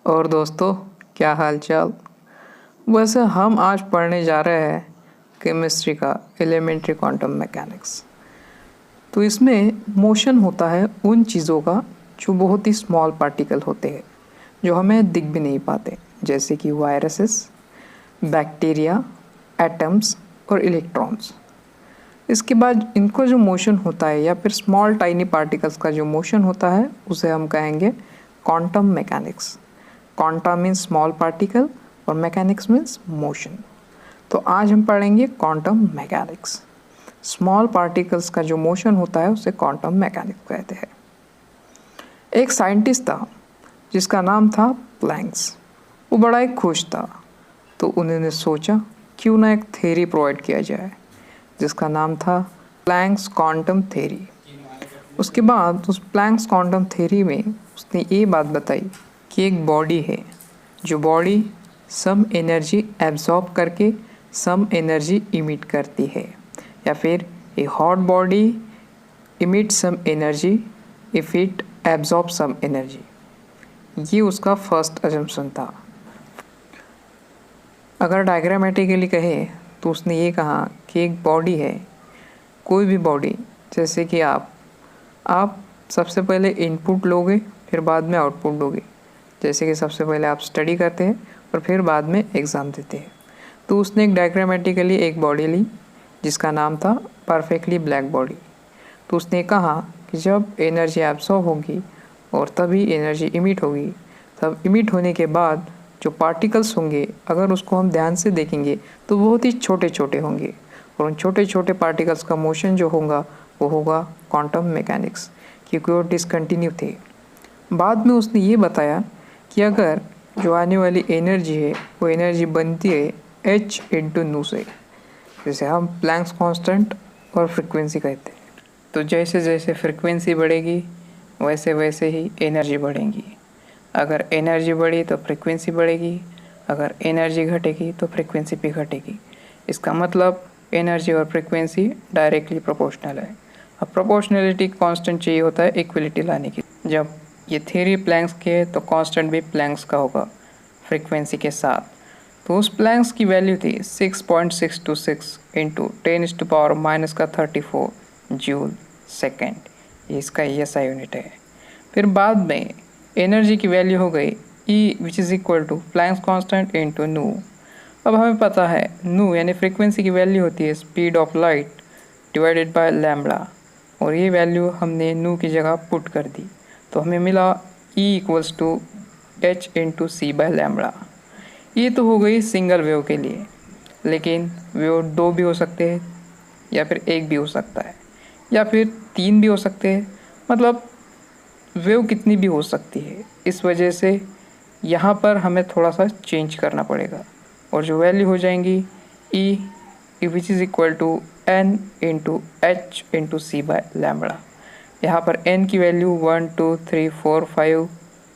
और दोस्तों, क्या हाल चाल। वैसे हम आज पढ़ने जा रहे हैं केमिस्ट्री का एलिमेंट्री क्वांटम मैकेनिक्स। तो इसमें मोशन होता है उन चीज़ों का जो बहुत ही स्मॉल पार्टिकल होते हैं, जो हमें दिख भी नहीं पाते, जैसे कि वायरसेस, बैक्टीरिया, एटम्स और इलेक्ट्रॉन्स। इसके बाद इनको जो मोशन होता है या फिर स्मॉल टाइनी पार्टिकल्स का जो मोशन होता है उसे हम कहेंगे quantum mechanics. Quanta means small particle और मैकेनिक्स मीन्स मोशन। तो आज हम पढ़ेंगे क्वांटम मैकेनिक्स। स्मॉल पार्टिकल्स का जो मोशन होता है उसे क्वांटम मैकेनिक्स कहते हैं। एक साइंटिस्ट था जिसका नाम था प्लैंक्स। वो बड़ा ही खुश था, तो उन्होंने सोचा क्यों ना एक थ्योरी प्रोवाइड किया जाए जिसका नाम था प्लैंक्स क्वांटम थ्योरी। उसके बाद उस प्लैंक्स क्वांटम थ्योरी में उसने ये बात बताई कि एक बॉडी है, जो बॉडी सम एनर्जी एब्जॉर्ब करके सम एनर्जी इमिट करती है, या फिर a hot body emit some energy if it absorb some energy. ये उसका फर्स्ट अजम्पशन था। अगर डायग्रामेटिकली कहे तो उसने ये कहा कि एक बॉडी है, कोई भी बॉडी, जैसे कि आप सबसे पहले इनपुट लोगे फिर बाद में आउटपुट दोगे। जैसे कि सबसे पहले आप स्टडी करते हैं और फिर बाद में एग्ज़ाम देते हैं। तो उसने एक डायग्रामेटिकली एक बॉडी ली जिसका नाम था परफेक्टली ब्लैक बॉडी। तो उसने कहा कि जब एनर्जी एब्सॉर्ब होगी और तभी एनर्जी इमिट होगी, तब इमिट होने के बाद जो पार्टिकल्स होंगे, अगर उसको हम ध्यान से देखेंगे तो बहुत ही छोटे छोटे होंगे, और उन छोटे छोटे पार्टिकल्स का मोशन जो होगा वो होगा क्वांटम मैकेनिक्स, क्योंकि वो डिसकंटिन्यू थे। बाद में उसने ये बताया कि अगर जो आने वाली एनर्जी है वो एनर्जी बनती है h इंटू नू से, जैसे हम प्लैंक्स कांस्टेंट और फ्रिक्वेंसी कहते हैं। तो जैसे जैसे फ्रिक्वेंसी बढ़ेगी वैसे वैसे ही एनर्जी बढ़ेगी। अगर एनर्जी बढ़ी तो फ्रिक्वेंसी बढ़ेगी, अगर एनर्जी घटेगी तो फ्रिक्वेंसी भी घटेगी। इसका मतलब एनर्जी और फ्रिक्वेंसी डायरेक्टली प्रोपोर्शनल है। अब प्रोपोर्शनलिटी कांस्टेंट चाहिए होता है इक्वलिटी लाने की। जब ये थ्योरी प्लैंक्स की है तो कांस्टेंट भी प्लैंक्स का होगा फ्रिक्वेंसी के साथ। तो उस प्लैंक्स की वैल्यू थी 6.626 इंटू 10⁻⁻34 जूल सेकेंड। ये इसका ESI यूनिट है। फिर बाद में एनर्जी की वैल्यू हो गई E which is equal to Planck's constant into nu. अब हमें पता है नू यानी फ्रिक्वेंसी की वैल्यू होती है speed of light divided by lambda, और ये वैल्यू हमने नू की जगह पुट कर दी, तो हमें मिला E equals to h into c by lambda. ये तो हो गई सिंगल वेव के लिए, लेकिन वेव दो भी हो सकते हैं, या फिर एक भी हो सकता है, या फिर तीन भी हो सकते हैं। मतलब वेव कितनी भी हो सकती है। इस वजह से यहाँ पर हमें थोड़ा सा चेंज करना पड़ेगा, और जो वैल्यू हो जाएंगी E which is equal to n into h into c by lambda. यहाँ पर n की वैल्यू 1 2 3 4 5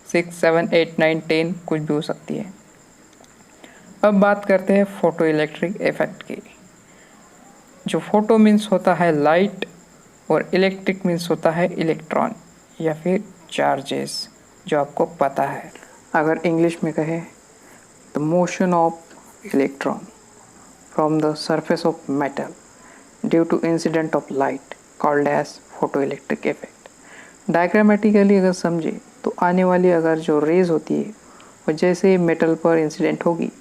6 7 8 9 10 कुछ भी हो सकती है। अब बात करते हैं फोटो इलेक्ट्रिक इफेक्ट की। जो फोटो मीन्स होता है लाइट, और इलेक्ट्रिक मीन्स होता है इलेक्ट्रॉन या फिर चार्जेस, जो आपको पता है। अगर इंग्लिश में कहें the motion of electron from the surface of metal due to incident of light called as photo electric effect. Diagrammatically अगर समझे तो आने वाली अगर जो रेज होती है वो जैसे मेटल पर इंसिडेंट होगी,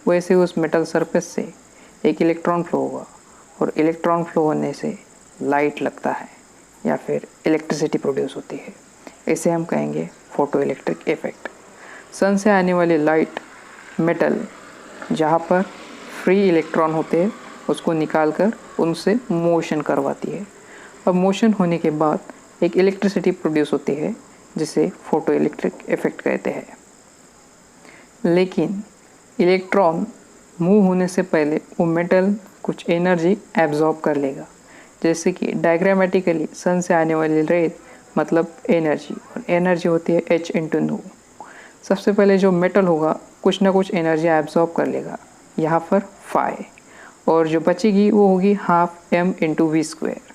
वैसे उस मेटल सरफेस से एक इलेक्ट्रॉन फ्लो होगा, और इलेक्ट्रॉन फ्लो होने से लाइट लगता है या फिर इलेक्ट्रिसिटी प्रोड्यूस होती है। इसे हम कहेंगे फोटो इलेक्ट्रिक इफेक्ट। सन से आने वाली लाइट मेटल जहाँ पर फ्री इलेक्ट्रॉन होते हैं उसको निकाल कर उनसे मोशन करवाती है। अब मोशन होने के बाद एक इलेक्ट्रिसिटी प्रोड्यूस होती है जिसे फोटो इलेक्ट्रिक इफेक्ट कहते हैं। लेकिन इलेक्ट्रॉन मूव होने से पहले वो मेटल कुछ एनर्जी एब्जॉर्ब कर लेगा, जैसे कि डायग्रामेटिकली सन से आने वाली रेज मतलब एनर्जी, और एनर्जी होती है h इंटू नू। सबसे पहले जो मेटल होगा कुछ ना कुछ एनर्जी एब्जॉर्ब कर लेगा, यहाँ पर फाई, और जो बचेगी वो होगी half m into v square.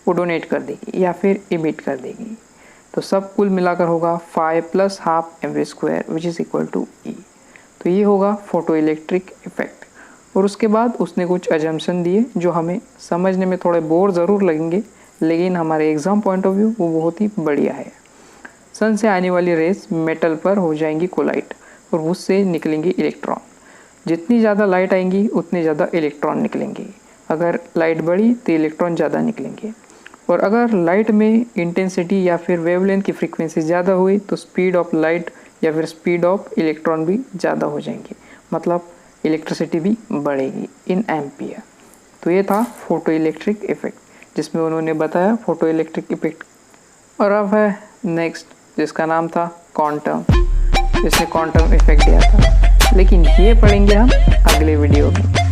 वो डोनेट कर देगी या फिर इमिट कर देगी। तो सब कुल मिलाकर होगा 5 + ½ mv² which is equal to E। तो ये होगा फोटो इलेक्ट्रिक इफेक्ट। और उसके बाद उसने कुछ अजम्पशन दिए जो हमें समझने में थोड़े बोर ज़रूर लगेंगे, लेकिन हमारे एग्ज़ाम पॉइंट ऑफ व्यू वो बहुत ही बढ़िया है। सन से आने वाली रेस मेटल पर हो जाएंगी कोलाइड और उससे निकलेंगे इलेक्ट्रॉन। जितनी ज़्यादा लाइट आएंगी उतने ज़्यादा इलेक्ट्रॉन निकलेंगे। अगर लाइट बढ़ी तो इलेक्ट्रॉन ज़्यादा निकलेंगे, और अगर लाइट में इंटेंसिटी या फिर वेवलेंथ की फ्रीक्वेंसी ज़्यादा हुई तो स्पीड ऑफ लाइट या फिर स्पीड ऑफ इलेक्ट्रॉन भी ज़्यादा हो जाएंगे, मतलब इलेक्ट्रिसिटी भी बढ़ेगी इन एम्पियर। तो ये था फोटो इलेक्ट्रिक इफेक्ट, जिसमें उन्होंने बताया फोटो इलेक्ट्रिक इफेक्ट। और अब है नेक्स्ट, जिसका नाम था क्वांटम, जिसने क्वांटम इफेक्ट दिया था, लेकिन ये पढ़ेंगे हम अगले वीडियो में।